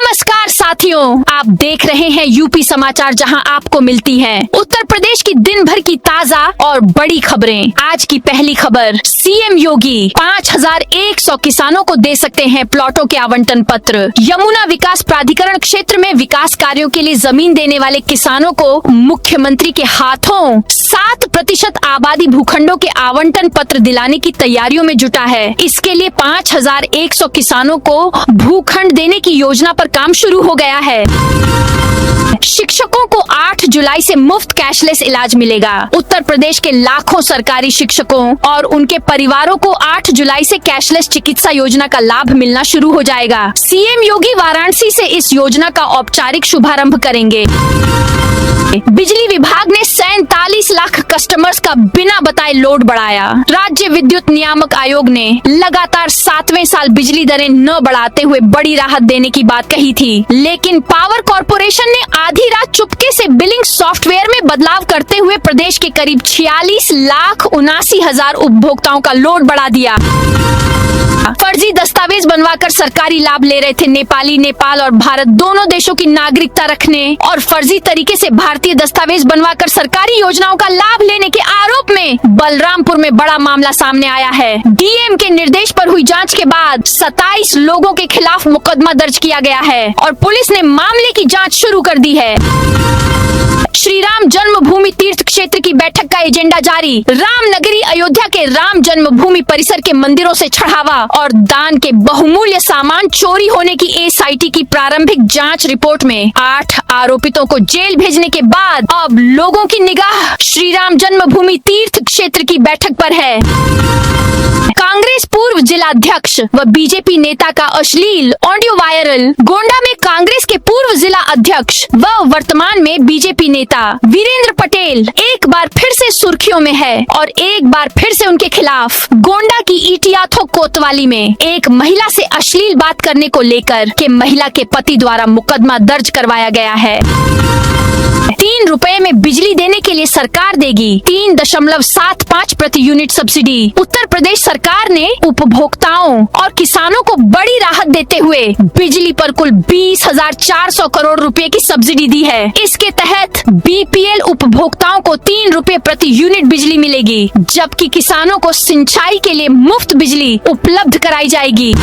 नमस्कार साथियों, आप देख रहे हैं यूपी समाचार, जहां आपको मिलती है उत्तर प्रदेश की दिन भर की ताजा और बड़ी खबरें। आज की पहली खबर, सीएम योगी 5100 किसानों को दे सकते हैं प्लॉटों के आवंटन पत्र। यमुना विकास प्राधिकरण क्षेत्र में विकास कार्यों के लिए जमीन देने वाले किसानों को मुख्यमंत्री के हाथों 7% आबादी भूखंडों के आवंटन पत्र दिलाने की तैयारियों में जुटा है। इसके लिए 5100 किसानों को भूखंड देने की योजना पर काम शुरू हो गया है। शिक्षकों को 8 जुलाई से मुफ्त कैशलेस इलाज मिलेगा। उत्तर प्रदेश के लाखों सरकारी शिक्षकों और उनके परिवारों को 8 जुलाई से कैशलेस चिकित्सा योजना का लाभ मिलना शुरू हो जाएगा। सीएम योगी वाराणसी से इस योजना का औपचारिक शुभारंभ करेंगे। बिजली विभाग ने 47 लाख कस्टमर्स का बिना बताए लोड बढ़ाया। राज्य विद्युत नियामक आयोग ने लगातार 7वें साल बिजली दरें न बढ़ाते हुए बड़ी राहत देने की बात कही थी, लेकिन पावर कॉर्पोरेशन ने आधी रात चुपके से बिलिंग सॉफ्टवेयर में बदलाव करते हुए प्रदेश के करीब 46,79,000 उपभोक्ताओं का लोड बढ़ा दिया। फर्जी दस्तावेज बनवाकर सरकारी लाभ ले रहे थे नेपाल और भारत दोनों देशों की नागरिकता रखने और फर्जी तरीके से भारतीय दस्तावेज बनवाकर सरकारी योजनाओं का लाभ लेने के आरोप में बलरामपुर में बड़ा मामला सामने आया है। डीएम के निर्देश पर हुई जांच के बाद 27 लोगों के खिलाफ मुकदमा दर्ज किया गया है और पुलिस ने मामले की जाँच शुरू कर दी है। श्री राम जन्मभूमि तीर्थ क्षेत्र की बैठक का एजेंडा जारी। रामनगरी अयोध्या के राम जन्मभूमि परिसर के मंदिरों से चढ़ावा और दान के बहुमूल्य सामान चोरी होने की एसआईटी की प्रारंभिक जांच रिपोर्ट में 8 आरोपितों को जेल भेजने के बाद अब लोगों की निगाह श्री राम जन्मभूमि तीर्थ क्षेत्र की बैठक पर है। कांग्रेस पूर्व जिलाध्यक्ष व बीजेपी नेता का अश्लील ऑडियो वायरल। गोंडा में कांग्रेस के पूर्व जिला अध्यक्ष व वर्तमान में बीजेपी नेता वीरेंद्र पटेल एक बार फिर से सुर्खियों में है और एक बार फिर से उनके खिलाफ गोंडा की इटियाथो कोतवाली में एक महिला से अश्लील बात करने को लेकर के महिला के पति द्वारा मुकदमा दर्ज करवाया गया है। 3 रुपए में बिजली देने के लिए सरकार देगी 3.75 प्रति यूनिट सब्सिडी। उत्तर प्रदेश सरकार ने उपभोक्ताओं और किसानों को बड़ी राहत देते हुए बिजली पर कुल 20,400 करोड़ रुपए की सब्सिडी दी है। इसके तहत बीपीएल उपभोक्ताओं को 3 रुपए प्रति यूनिट बिजली मिलेगी, जबकि किसानों को सिंचाई के लिए मुफ्त बिजली उपलब्ध कराई जाएगी।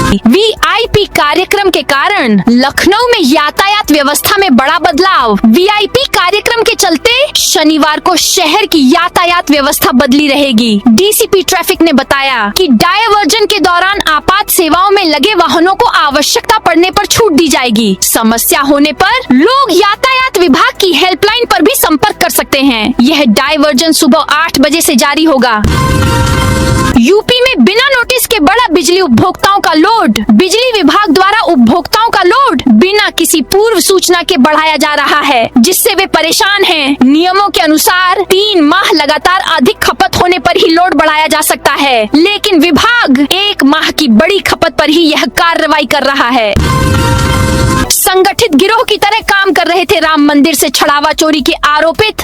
वीआईपी कार्यक्रम के कारण लखनऊ में यातायात व्यवस्था में बड़ा बदलाव। वीआईपी कार्यक्रम के चलते शनिवार को शहर की यातायात व्यवस्था बदली रहेगी। डीसीपी ट्रैफिक ने बताया कि डायवर्जन के दौरान आपात सेवाओं में लगे वाहनों को आवश्यकता पड़ने पर छूट दी जाएगी। समस्या होने पर लोग यातायात विभाग की हेल्पलाइन पर भी संपर्क कर सकते हैं। यह डायवर्जन सुबह 8 बजे से जारी होगा। यूपी में बिना नोटिस के बढ़ा बिजली उपभोक्ताओं का लोड। बिजली विभाग द्वारा उपभोक्ताओं का लोड बिना किसी पूर्व सूचना के बढ़ाया जा रहा है, जिससे वे परेशान हैं। नियमों के अनुसार 3 माह लगातार अधिक खपत होने पर ही लोड बढ़ाया जा सकता है, लेकिन विभाग 1 माह की बड़ी खपत पर ही यह कार्रवाई कर रहा है। संगठित गिरोह की तरह काम कर रहे थे राम मंदिर से छड़ावा चोरी के आरोपित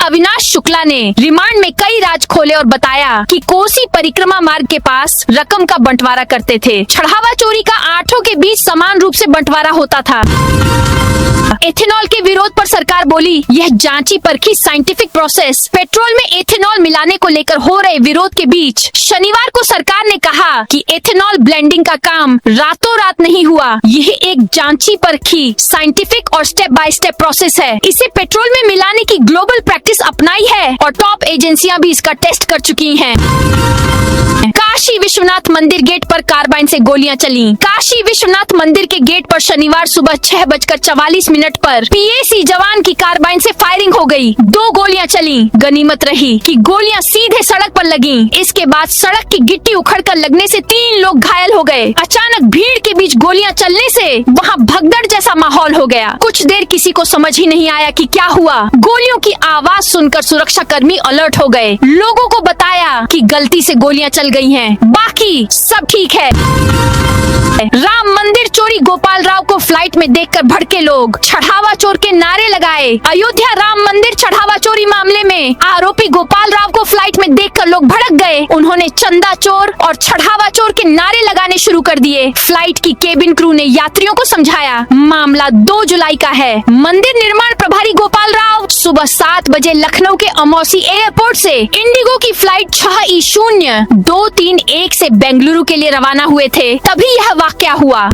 अविनाश शुक्ला ने रिमांड में कई राज खोले और बताया कि कोसी परिक्रमा मार्ग के पास रकम का बंटवारा करते थे। छड़ावा चोरी का 8 के बीच समान रूप से बंटवारा होता था। एथेनॉल के विरोध पर सरकार बोली, यह जांची परखी साइंटिफिक प्रोसेस। पेट्रोल में एथेनॉल मिलाने को लेकर हो रहे विरोध के बीच शनिवार को सरकार ने कहा कि एथेनॉल ब्लेंडिंग का काम रातों रात नहीं हुआ। यह एक जांची परखी साइंटिफिक और स्टेप बाय स्टेप प्रोसेस है। इसे पेट्रोल में मिलाने की ग्लोबल प्रैक्टिस अपनाई है और टॉप एजेंसियां भी इसका टेस्ट कर चुकी हैं। काशी विश्वनाथ मंदिर गेट पर कार्बाइन से गोलियां चली। काशी विश्वनाथ मंदिर के गेट पर शनिवार सुबह 6:44 पर पीएसी जवान की कार्बाइन से फायरिंग हो गई। 2 गोलियां चली। गनीमत रही कि गोलियां सीधे सड़क पर लगी। इसके बाद सड़क की गिट्टी उखड़कर लगने से 3 लोग घायल हो गए। अचानक भीड़ के बीच गोलियां चलने से वहां भगदड़ जैसा माहौल हो गया। कुछ देर किसी को समझ ही नहीं आया कि क्या हुआ। गोलियों की आवाज सुनकर सुरक्षा कर्मी अलर्ट हो गए। लोगों को बताया कि गलती से गोलियां चल गई हैं, बाकी सब ठीक है। राम मंदिर चोरी गोपाल राव को फ्लाइट में देखकर भड़के लोग। चढ़ावा चोर के नारे लगाए। अयोध्या राम मंदिर चढ़ावा चोरी मामले में आरोपी गोपाल राव को फ्लाइट में देखकर लोग भड़क गए। उन्होंने चंदा चोर और चढ़ावा चोर के नारे लगाने शुरू कर दिए। फ्लाइट की केबिन क्रू ने यात्रियों को समझाया मामला 2 जुलाई का है। मंदिर निर्माण प्रभारी गोपाल राव सुबह 7 बजे लखनऊ के अमौसी एयरपोर्ट से इंडिगो की फ्लाइट 6E0231 से बेंगलुरु के लिए रवाना हुए थे, तभी यह वाकया हुआ।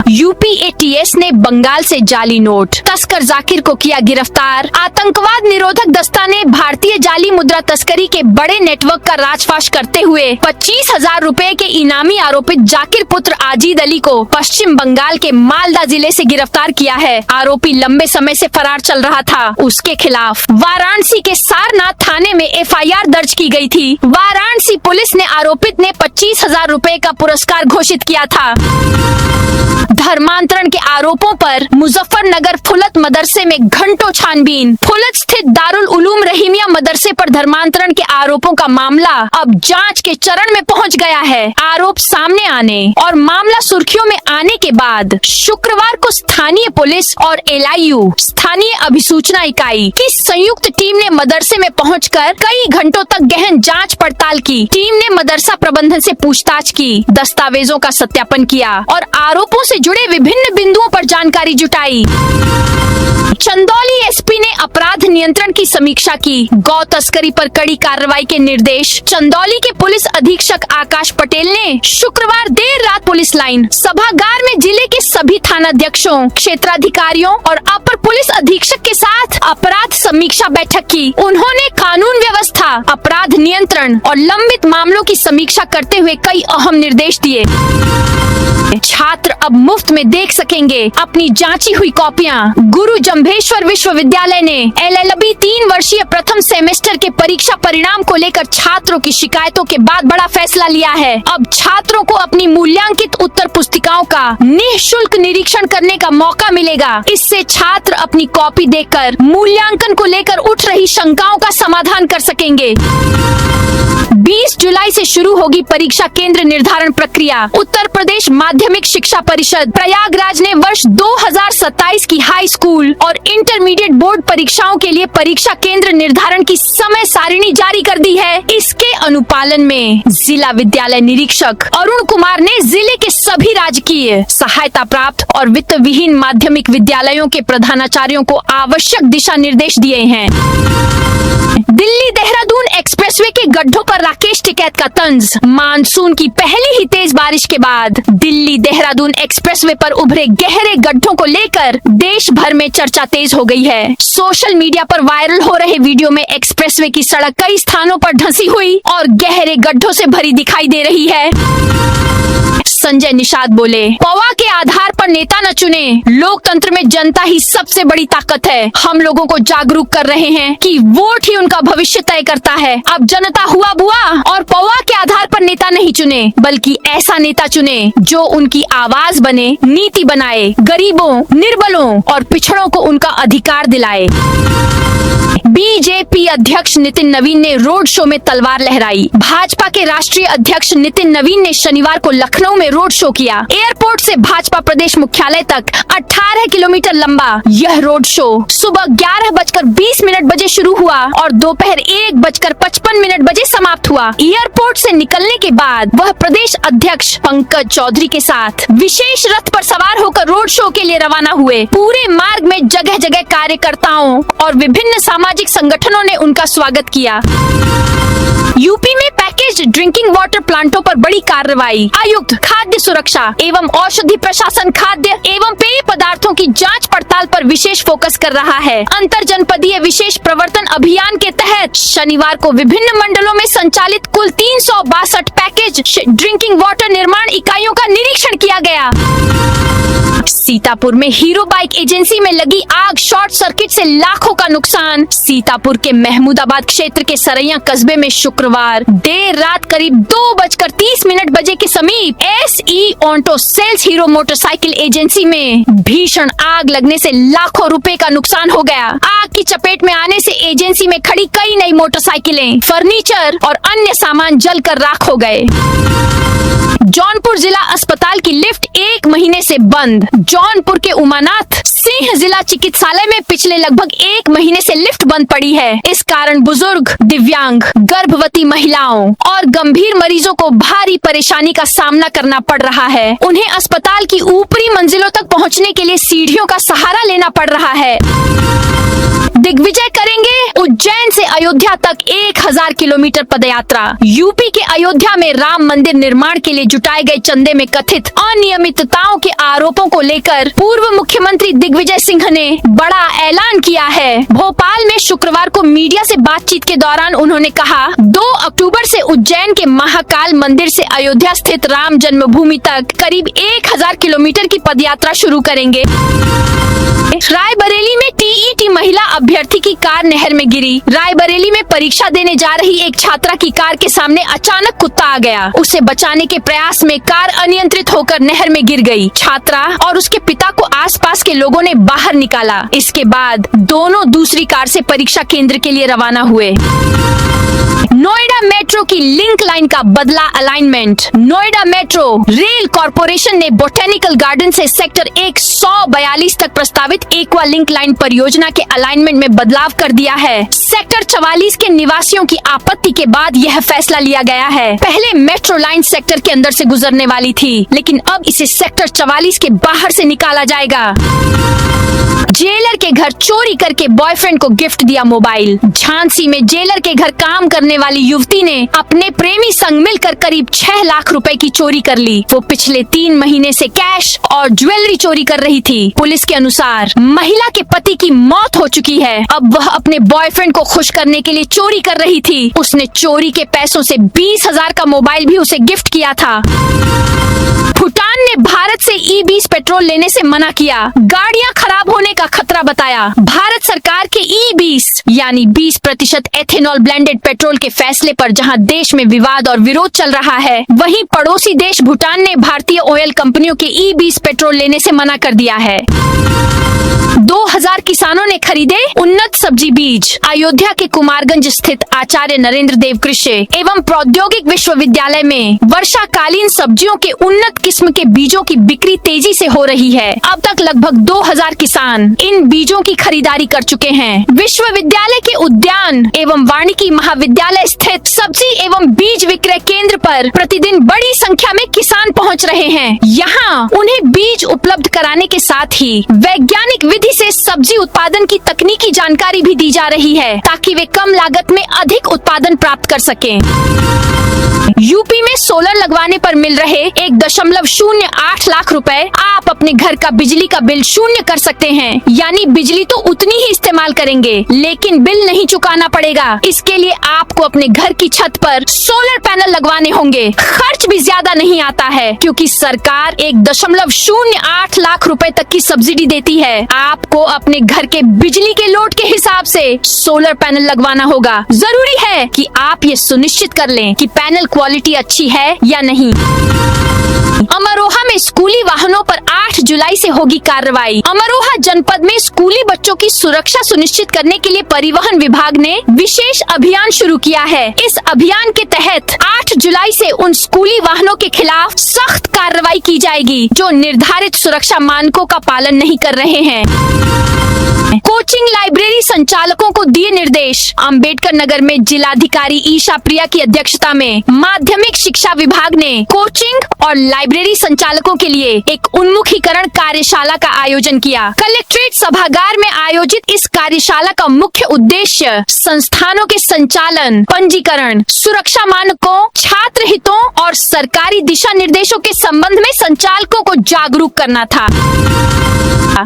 यूपी एटीएस ने बंगाल से जाली नोट तस्कर जाकिर को किया गिरफ्तार। आतंकवाद निरोधक दस्ता ने भारतीय जाली मुद्रा तस्करी के बड़े नेटवर्क का राजफाश करते हुए 25,000 रुपए के इनामी आरोपित जाकिर पुत्र आजिद अली को पश्चिम बंगाल के मालदा जिले से गिरफ्तार किया है। आरोपी लंबे समय से फरार चल रहा था। उसके खिलाफ वाराणसी के सारनाथ थाने में FIR दर्ज की गई थी। वाराणसी पुलिस ने आरोपित ने 25,000 रुपए का पुरस्कार घोषित किया था। धर्मांतरण के आरोपों पर मुजफ्फरनगर फुलत मदरसे में घंटों छानबीन। फुलत स्थित दारुल उलूम रहीमिया मदरसे पर धर्मांतरण के आरोपों का मामला अब जांच के चरण में पहुंच गया है। आरोप सामने आने और मामला सुर्खियों में आने के बाद शुक्रवार को स्थानीय पुलिस और LIU स्थानीय अभिसूचना इकाई की संयुक्त टीम ने मदरसे में पहुंचकर कई घंटों तक गहन जांच पड़ताल की। टीम ने मदरसा प्रबंधन से पूछताछ की, दस्तावेजों का सत्यापन किया और आरोपों से जुड़े विभिन्न बिंदुओं पर जानकारी जुटाई। चंदौली SP ने अपराध नियंत्रण की समीक्षा की। गौ तस्करी पर कड़ी कार्रवाई के निर्देश। चंदौली के पुलिस अधीक्षक आकाश पटेल ने शुक्रवार देर रात पुलिस लाइन सभागार में जिले के सभी थानाध्यक्षों, क्षेत्राधिकारियों और अपर पुलिस अधीक्षक के साथ अपराध समीक्षा बैठक की। उन्होंने कानून व्यवस्था, अपराध नियंत्रण और लंबित मामलों की समीक्षा करते हुए कई अहम निर्देश दिए। छात्र अब मुफ्त में देख सकेंगे अपनी जांची हुई कॉपियां। गुरु जंभेश्वर विश्वविद्यालय ने LLB 3 वर्षीय प्रथम सेमेस्टर के परीक्षा परिणाम को लेकर छात्रों की शिकायतों के बाद बड़ा फैसला लिया है। अब छात्रों को अपनी मूल्यांकित उत्तर पुस्तिकाओं का निःशुल्क निरीक्षण करने का मौका मिलेगा। इससे छात्र अपनी कॉपी देखकर मूल्यांकन को लेकर उठ रही शंकाओं का समाधान कर सकेंगे। 20 जुलाई से शुरू होगी परीक्षा केंद्र निर्धारण प्रक्रिया। उत्तर प्रदेश माध्यमिक शिक्षा परिषद प्रयागराज ने वर्ष 2027 की हाई स्कूल और इंटरमीडिएट बोर्ड परीक्षाओं के लिए परीक्षा केंद्र निर्धारण की समय सारिणी जारी कर दी है। इसके अनुपालन में जिला विद्यालय निरीक्षक अरुण कुमार ने जिले के सभी राजकीय, सहायता प्राप्त और वित्त विहीन माध्यमिक विद्यालयों के प्रधानाचार्यों को आवश्यक दिशा निर्देश दिए हैं। दिल्ली देहरादून एक्सप्रेसवे के गड्ढों पर राकेश टिकैत का तंज। मानसून की पहली ही तेज बारिश के बाद दिल्ली देहरादून एक्सप्रेसवे पर उभरे गहरे गड्ढों को लेकर देश भर में चर्चा तेज हो गई है। सोशल मीडिया पर वायरल हो रहे वीडियो में एक्सप्रेसवे की सड़क कई स्थानों पर धंसी हुई और गहरे गड्ढों से भरी दिखाई दे रही है। संजय निषाद बोले, पवा के आधार पर नेता न चुने, लोकतंत्र में जनता ही सबसे बड़ी ताकत है। हम लोगों को जागरूक कर रहे हैं कि वोट ही उनका भविष्य तय करता है। अब जनता हुआ बुआ और पवा के आधार पर नेता नहीं चुने, बल्कि ऐसा नेता चुने जो उनकी आवाज बने, नीति बनाए, गरीबों, निर्बलों और पिछड़ों को उनका अधिकार दिलाए। बीजेपी अध्यक्ष नितिन नवीन ने रोड शो में तलवार लहराई। भाजपा के राष्ट्रीय अध्यक्ष नितिन नवीन ने शनिवार को लखनऊ में रोड शो किया। एयरपोर्ट से भाजपा प्रदेश मुख्यालय तक 18 किलोमीटर लंबा यह रोड शो सुबह 11:20 बजे शुरू हुआ और दोपहर 1:55 बजे समाप्त हुआ। एयरपोर्ट से निकलने के बाद वह प्रदेश अध्यक्ष पंकज चौधरी के साथ विशेष रथ पर सवार होकर रोड शो के लिए रवाना हुए। पूरे मार्ग में जगह जगह कार्यकर्ताओं और विभिन्न सामाजिक संगठनों ने उनका स्वागत किया। यूपी में पैकेज ड्रिंकिंग वाटर प्लांटों पर बड़ी कार्रवाई। आयुक्त खाद्य सुरक्षा एवं औषधि प्रशासन खाद्य एवं पेय पदार्थों की जांच पड़ताल पर विशेष फोकस कर रहा है। अंतर जनपदीय विशेष प्रवर्तन अभियान के तहत शनिवार को विभिन्न मंडलों में संचालित कुल 362 पैकेज ड्रिंकिंग वाटर निर्माण इकाइयों का निरीक्षण किया गया। सीतापुर में हीरो बाइक एजेंसी में लगी आग, शॉर्ट सर्किट से लाखों का नुकसान। सीतापुर के महमूदाबाद क्षेत्र के सरैया कस्बे में शुक्रवार देर रात करीब 2:30 बजे के समीप SE auto sales Hero motorcycle agency में भीषण आग लगने से लाखों रुपए का नुकसान हो गया। आग की चपेट में आने से एजेंसी में खड़ी कई नई मोटरसाइकिलें, फर्नीचर और अन्य सामान जलकर राख हो गए। जौनपुर जिला अस्पताल की लिफ्ट 1 महीने से बंद। जौनपुर के उमानाथ सिंह सिंह जिला चिकित्सालय में पिछले लगभग 1 महीने से लिफ्ट बंद पड़ी है। इस कारण बुजुर्ग, दिव्यांग, गर्भवती महिलाओं और गंभीर मरीजों को भारी परेशानी का सामना करना पड़ रहा है। उन्हें अस्पताल की ऊपरी मंजिलों तक पहुंचने के लिए सीढ़ियों का सहारा लेना पड़ रहा है। दिग्विजय करेंगे उज्जैन से अयोध्या तक 1000 किलोमीटर पदयात्रा। यूपी के अयोध्या में राम मंदिर निर्माण के लिए जुटाए गए चंदे में कथित अनियमितताओं के आरोपों को लेकर पूर्व मुख्यमंत्री दिग्विजय सिंह ने बड़ा ऐलान किया है। भोपाल में शुक्रवार को मीडिया से बातचीत के दौरान उन्होंने कहा, 2 अक्टूबर से उज्जैन के महाकाल मंदिर से अयोध्या स्थित राम जन्मभूमि तक करीब 1000 किलोमीटर की पदयात्रा शुरू करेंगे। रायबरेली में टीईटी महिला अभ्यर्थी की कार नहर में गिरी। रायबरेली में परीक्षा देने जा रही एक छात्रा की कार के सामने अचानक कुत्ता आ गया। उसे बचाने के प्रयास में कार अनियंत्रित होकर नहर में गिर गई। छात्रा और उसके पिता को आसपास के लोगों ने बाहर निकाला। इसके बाद दोनों दूसरी कार से परीक्षा केंद्र के लिए रवाना हुए। नोएडा मेट्रो की लिंक लाइन का बदला alignment. Noida metro rail corporation ने बोटेनिकल गार्डन से सेक्टर 142 तक प्रस्तावित एक्वा लिंक लाइन परियोजना के अलाइनमेंट में बदलाव कर दिया है। सेक्टर 44 के निवासियों की आपत्ति के बाद यह फैसला लिया गया है। पहले मेट्रो लाइन सेक्टर के अंदर से गुजरने वाली थी, लेकिन अब इसे सेक्टर 44 के बाहर से निकाला जाएगा। जेलर के घर चोरी करके बॉयफ्रेंड को गिफ्ट दिया मोबाइल। झांसी में जेलर के घर काम करने वाली युवती ने अपने प्रेमी संग मिलकर करीब 6 लाख रुपए की चोरी कर ली। वो पिछले 3 महीने से कैश और ज्वेलरी चोरी कर रही थी। पुलिस के अनुसार महिला के पति की मौत हो चुकी है। अब वह अपने बॉयफ्रेंड को खुश करने के लिए चोरी कर रही थी। उसने चोरी के पैसों से 20,000 का मोबाइल भी उसे गिफ्ट किया था। भूटान ने भारत से ई-20 पेट्रोल लेने से मना किया। गाड़ियां खराब होने का खतरा बताया। भारत सरकार के ई-20 यानी 20% एथेनॉल ब्लेंडेड पेट्रोल के फैसले पर जहां देश में विवाद और विरोध चल रहा है, वहीं पड़ोसी देश भूटान ने भारतीय ऑयल कंपनियों के ई-20 पेट्रोल लेने से मना कर दिया है। 2000 किसानों ने खरीदे उन्नत सब्जी बीज। अयोध्या के कुमारगंज स्थित आचार्य नरेंद्र देव कृषि एवं प्रौद्योगिक विश्वविद्यालय में वर्षाकालीन सब्जियों के उन्नत किस्म के बीजों की बिक्री तेजी से हो रही है। अब तक लगभग 2000 किसान इन बीजों की खरीदारी कर चुके हैं। विश्वविद्यालय के उद्यान एवं वानिकी महाविद्यालय स्थित सब्जी एवं बीज विक्रय केंद्र पर प्रतिदिन बड़ी संख्या में किसान पहुंच रहे हैं। यहाँ उन्हें बीज उपलब्ध कराने के साथ ही वैज्ञानिक विधि से सब्जी उत्पादन की तकनीकी जानकारी भी दी जा रही है, ताकि वे कम लागत में अधिक उत्पादन प्राप्त कर सकें। यूपी में सोलर लगवाने पर मिल रहे 1.08 लाख रुपए आप अपने घर का बिजली का बिल शून्य कर सकते हैं। यानी बिजली तो उतनी ही इस्तेमाल करेंगे, लेकिन बिल नहीं चुकाना पड़ेगा। इसके लिए आपको अपने घर की छत पर सोलर पैनल लगवाने होंगे। खर्च भी ज्यादा नहीं आता है, क्योंकि सरकार 1.08 लाख रुपए तक की सब्सिडी देती है। आपको अपने घर के बिजली के लोड के हिसाब से सोलर पैनल लगवाना होगा। जरूरी है कि आप ये सुनिश्चित कर लें कि पैनल क्वालिटी अच्छी है या नहीं। अमरोहा में स्कूली वाहनों पर 8 जुलाई से होगी कार्रवाई। अमरोहा जनपद में स्कूली बच्चों की सुरक्षा सुनिश्चित करने के लिए परिवहन विभाग ने विशेष अभियान शुरू किया है। इस अभियान के तहत 8 जुलाई से उन स्कूली वाहनों के खिलाफ सख्त कार्रवाई की जाएगी जो निर्धारित सुरक्षा मानकों का पालन नहीं कर रहे हैं। कोचिंग लाइब्रेरी संचालकों को दिए निर्देश। अंबेडकर नगर में जिलाधिकारी ईशा प्रिया की अध्यक्षता में माध्यमिक शिक्षा विभाग ने कोचिंग और लाइब्रेरी संचालकों के लिए एक उन्मुखीकरण कार्यशाला का आयोजन किया। कलेक्ट्रेट सभागार में आयोजित इस कार्यशाला का मुख्य उद्देश्य संस्थानों के संचालन, पंजीकरण, सुरक्षा मानकों, छात्र हितों और सरकारी दिशा निर्देशों के संबंध में संचालकों को जागरूक करना था।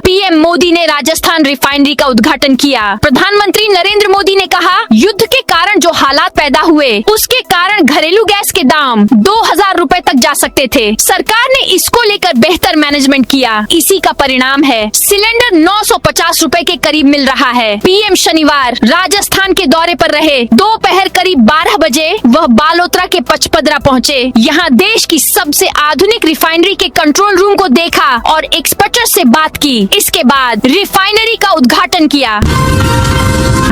पीएम मोदी ने राजस्थान रिफाइनरी का उद्घाटन किया। प्रधानमंत्री नरेंद्र मोदी ने कहा, युद्ध के कारण जो हालात पैदा हुए उसके कारण घरेलू गैस के दाम 2000 रुपए तक जा सकते थे। सरकार ने इसको लेकर बेहतर मैनेजमेंट किया। इसी का परिणाम है सिलेंडर 950 रुपए के करीब मिल रहा है। पीएम शनिवार राजस्थान के दौरे पर रहे। दोपहर करीब 12 बजे वह बालोतरा के पचपदरा पहुँचे। यहाँ देश की सबसे आधुनिक रिफाइनरी के कंट्रोल रूम को देखा और एक्सपर्ट्स से बात की। इसके बाद रिफाइनरी का उद्घाटन प्रदर्शन किया।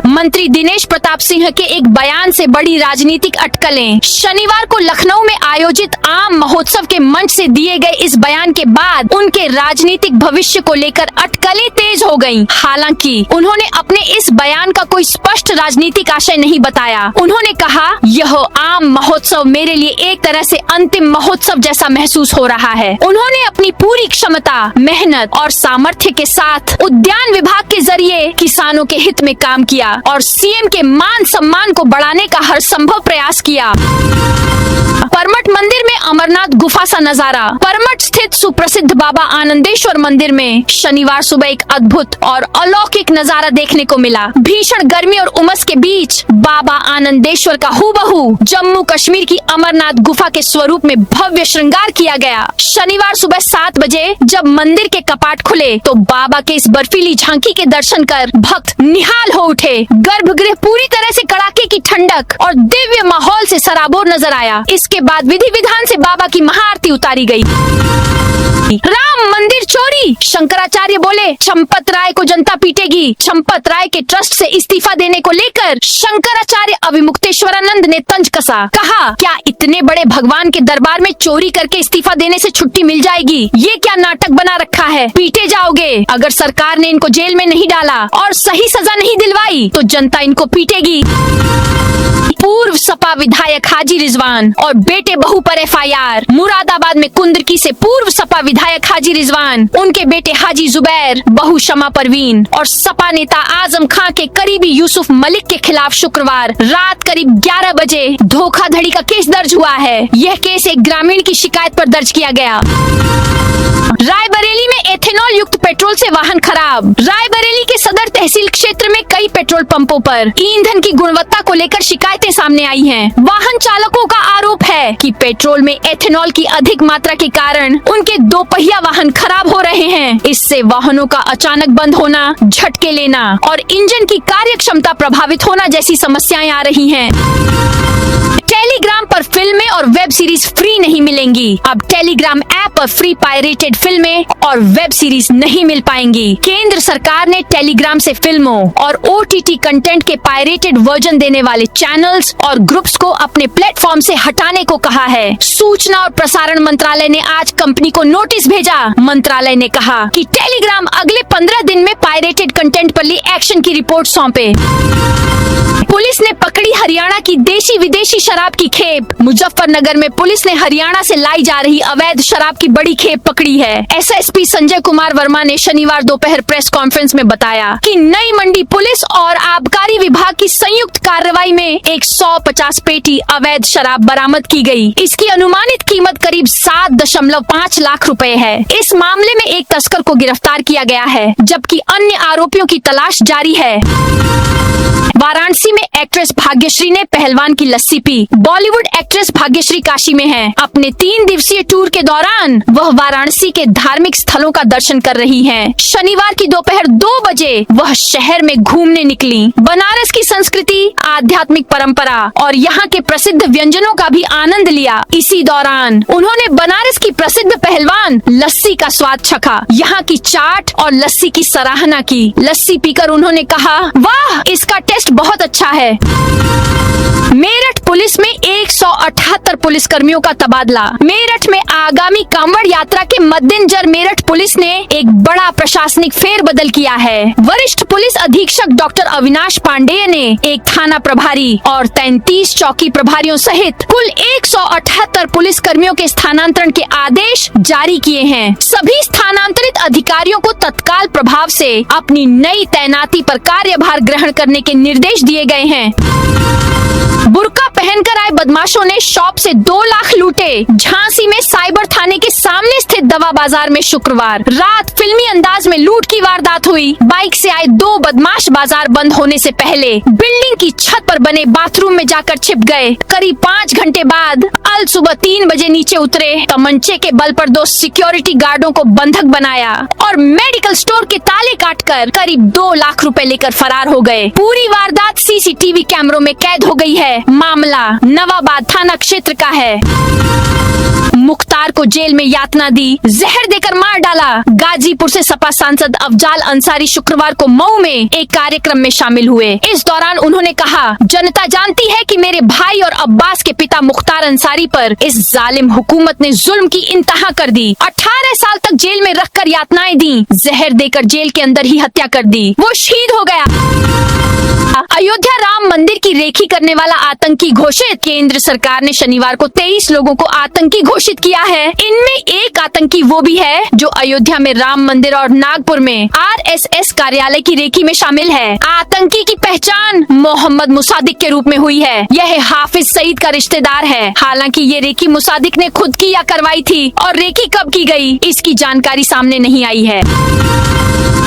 मंत्री दिनेश प्रताप सिंह के एक बयान से बड़ी राजनीतिक अटकलें। शनिवार को लखनऊ में आयोजित आम महोत्सव के मंच से दिए गए इस बयान के बाद उनके राजनीतिक भविष्य को लेकर अटकलें तेज हो गईं। हालांकि उन्होंने अपने इस बयान का कोई स्पष्ट राजनीतिक आशय नहीं बताया। उन्होंने कहा, यह आम महोत्सव मेरे लिए एक तरह से अंतिम महोत्सव जैसा महसूस हो रहा है। उन्होंने अपनी पूरी क्षमता, मेहनत और सामर्थ्य के साथ उद्यान विभाग के जरिए किसानों के हित में काम किया और सीएम के मान सम्मान को बढ़ाने का हर संभव प्रयास किया। परमठ मंदिर में अमरनाथ गुफा सा नजारा। परमठ स्थित सुप्रसिद्ध बाबा आनंदेश्वर मंदिर में शनिवार सुबह एक अद्भुत और अलौकिक नजारा देखने को मिला। भीषण गर्मी और उमस के बीच बाबा आनंदेश्वर का हूबहू जम्मू कश्मीर की अमरनाथ गुफा के स्वरूप में भव्य श्रृंगार किया गया। शनिवार सुबह 7 बजे जब मंदिर के कपाट खुले तो बाबा के इस बर्फीली झांकी के दर्शन कर भक्त निहाल हो उठे। गर्भगृह पूरी तरह से कड़ाके की ठंडक और दिव्य माहौल से सराबोर नजर आया। इसके बाद विधि विधान से बाबा की महाआरती उतारी गई। राम मंदिर चोरी। शंकराचार्य बोले, चंपत राय को जनता पीटेगी। चंपत राय के ट्रस्ट से इस्तीफा देने को लेकर शंकराचार्य अभिमुक्तेश्वरानंद ने तंज कसा। कहा, क्या इतने बड़े भगवान के दरबार में चोरी करके इस्तीफा देने से छुट्टी मिल जाएगी? ये क्या नाटक बना रखा है? पीटे जाओगे। अगर सरकार ने इनको जेल में नहीं डाला और सही सजा नहीं दिलवाई तो जनता इनको पीटेगी। पूर्व सपा विधायक हाजी रिजवान और बेटे बहू पर एफआईआर। मुरादाबाद में कुंदरकी से पूर्व सपा विधायक हाजी रिजवान, उनके बेटे हाजी जुबैर, बहू शमा परवीन और सपा नेता आजम खां के करीबी यूसुफ मलिक के खिलाफ शुक्रवार रात करीब 11 बजे धोखाधड़ी का केस दर्ज हुआ है। यह केस एक ग्रामीण की शिकायत पर दर्ज किया गया। रायबरेली में एथेनॉल युक्त पेट्रोल से वाहन खराब। रायबरेली के सदर तहसील क्षेत्र में कई पेट्रोल पंपों पर ईंधन की गुणवत्ता को लेकर शिकायतें सामने आई हैं। वाहन चालकों का आरोप है कि पेट्रोल में एथेनॉल की अधिक मात्रा के कारण उनके दोपहिया वाहन खराब हो रहे हैं। इससे वाहनों का अचानक बंद होना, झटके लेना और इंजन की कार्य क्षमता प्रभावित होना जैसी समस्याएं आ रही हैं। टेलीग्राम पर फिल्में और वेब सीरीज फ्री नहीं मिलेंगी। अब टेलीग्राम ऐप पर फ्री पायरेटेड फिल्में और वेब सीरीज नहीं मिल पाएंगी। केंद्र सरकार ने टेलीग्राम से फिल्मों और ओटीटी कंटेंट के पायरेटेड वर्जन देने वाले चैनल्स और ग्रुप्स को अपने प्लेटफॉर्म से हटाने को कहा है। सूचना और प्रसारण मंत्रालय ने आज कंपनी को नोटिस भेजा। मंत्रालय ने कहा कि टेलीग्राम अगले 15 दिन में पायरेटेड कंटेंट पर ली एक्शन की रिपोर्ट सौंपे। पुलिस ने पकड़ी हरियाणा की देशी विदेशी शराब की खेप। मुजफ्फरनगर में पुलिस ने हरियाणा से लाई जा रही अवैध शराब की बड़ी खेप पकड़ी है। एसएसपी संजय कुमार वर्मा ने शनिवार दोपहर प्रेस कॉन्फ्रेंस में बताया कि नई मंडी पुलिस और आबकारी विभाग की संयुक्त कार्रवाई में 150 पेटी अवैध शराब बरामद की गई। इसकी अनुमानित कीमत करीब 7.5 लाख रुपए है। इस मामले में एक तस्कर को गिरफ्तार किया गया है, जबकि अन्य आरोपियों की तलाश जारी है। वाराणसी में एक्ट्रेस भाग्यश्री ने पहलवान की लस्सी पी। बॉलीवुड एक्ट्रेस भाग्यश्री काशी में है। अपने 3 दिवसीय टूर के दौरान वह वाराणसी के धार्मिक स्थलों का दर्शन कर रही हैं। शनिवार की दोपहर 2 बजे वह शहर में घूमने निकली। बनारस की संस्कृति, आध्यात्मिक परंपरा और यहाँ के प्रसिद्ध व्यंजनों का भी आनंद लिया। इसी दौरान उन्होंने बनारस की प्रसिद्ध पहलवान लस्सी का स्वाद चखा। यहाँ की चाट और लस्सी की सराहना की। लस्सी पीकर उन्होंने कहा, वाह, इसका टेस्ट बहुत अच्छा है। मेरठ पुलिस में 178 पुलिस कर्मियों का तबादला। मेरठ में आगामी कांवड़ यात्रा के मद्देनजर मेरठ पुलिस ने एक बड़ा प्रशासनिक फेरबदल किया है। वरिष्ठ पुलिस अधीक्षक डॉक्टर अविनाश पांडेय ने एक थाना प्रभारी और 33 चौकी प्रभारियों सहित कुल 178 पुलिस कर्मियों के स्थानांतरण के आदेश जारी किए हैं। सभी स्थानांतरित अधिकारियों को तत्काल प्रभाव से अपनी नई तैनाती पर कार्यभार ग्रहण करने के निर्देश दिए गए हैं। बुर्का पहनकर आए बदमाशों ने शॉप से 2 लाख लूटे। झांसी में साइबर थाने के सामने स्थित दवा बाजार में शुक्रवार रात फिल्मी अंदाज में लूट की वारदात हुई। बाइक से आए 2 बदमाश बाजार बंद होने से पहले बिल्डिंग की छत पर बने बाथरूम में जाकर छिप गए। करीब 5 घंटे बाद अल सुबह 3 बजे नीचे उतरे। तमंचे के बल पर 2 सिक्योरिटी गार्डों को बंधक बनाया और और मेडिकल स्टोर के ताले काटकर करीब 2 लाख रुपए लेकर फरार हो गए। पूरी वारदात सीसीटीवी कैमरों में कैद हो गई है। मामला नवाबाद थाना क्षेत्र का है। मुख्तार को जेल में यातना दी, जहर देकर मार डाला। गाजीपुर से सपा सांसद अफजाल अंसारी शुक्रवार को मऊ में एक कार्यक्रम में शामिल हुए। इस दौरान उन्होंने कहा, जनता जानती है कि मेरे भाई और अब्बास के पिता मुख्तार अंसारी पर इस जालिम हुकूमत ने जुल्म की इंतहा कर दी। 18 साल तक जेल में रखकर यातनाएं दी, जहर देकर जेल के अंदर ही हत्या कर दी। वो शहीद हो गया। अयोध्या राम मंदिर की रेकी करने वाला आतंकी घोषित। केंद्र सरकार ने शनिवार को 23 लोगों को आतंकी घोषित किया है। इनमें एक आतंकी वो भी है जो अयोध्या में राम मंदिर और नागपुर में आरएसएस कार्यालय की रेकी में शामिल है। आतंकी की पहचान मोहम्मद मुसादिक के रूप में हुई है। यह हाफिज सईद का रिश्तेदार है। हालांकि ये रेकी मुसादिक ने खुद की या करवाई थी और रेकी कब की गई, इसकी जानकारी सामने नहीं आई है।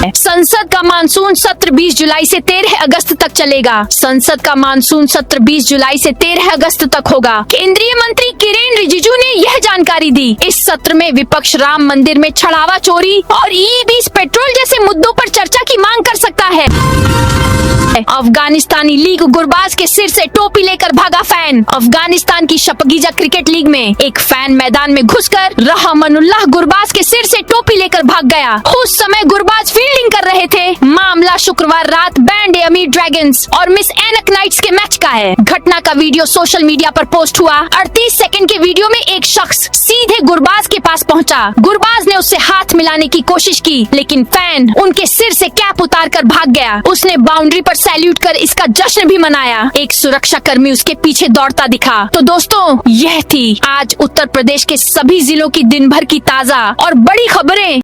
संसद का मानसून सत्र 20 जुलाई से 13 अगस्त तक चलेगा। संसद का मानसून सत्र 20 जुलाई से 13 अगस्त तक होगा। केंद्रीय मंत्री किरेन रिजिजू ने यह जानकारी दी। इस सत्र में विपक्ष राम मंदिर में छड़ावा चोरी और ई-20 पेट्रोल जैसे मुद्दों पर चर्चा की मांग कर सकता है। अफगानिस्तानी लीग गुरबाज के सिर से टोपी लेकर भागा फैन। अफगानिस्तान की शपगीजा क्रिकेट लीग में एक फैन मैदान में घुसकर रहमानुल्लाह गुरबाज के सिर से टोपी लेकर भाग गया। उस समय गुरबाज फील्डिंग कर रहे थे। मामला शुक्रवार रात बैंड अमीर ड्रैगन्स और मिस एनक नाइट्स के मैच का है। घटना का वीडियो सोशल मीडिया पर पोस्ट हुआ। 38 सेकंड के वीडियो में एक शख्स सीधे गुरबाज के पास पहुंचा। गुरबाज ने उससे हाथ मिलाने की कोशिश की, लेकिन फैन उनके सिर से कैप उतार कर भाग गया। उसने बाउंड्री पर सैल्यूट कर इसका जश्न भी मनाया। एक सुरक्षा कर्मी उसके पीछे दौड़ता दिखा। तो दोस्तों, यह थी आज उत्तर प्रदेश के सभी जिलों की दिन भर की ताजा और बड़ी खबरें।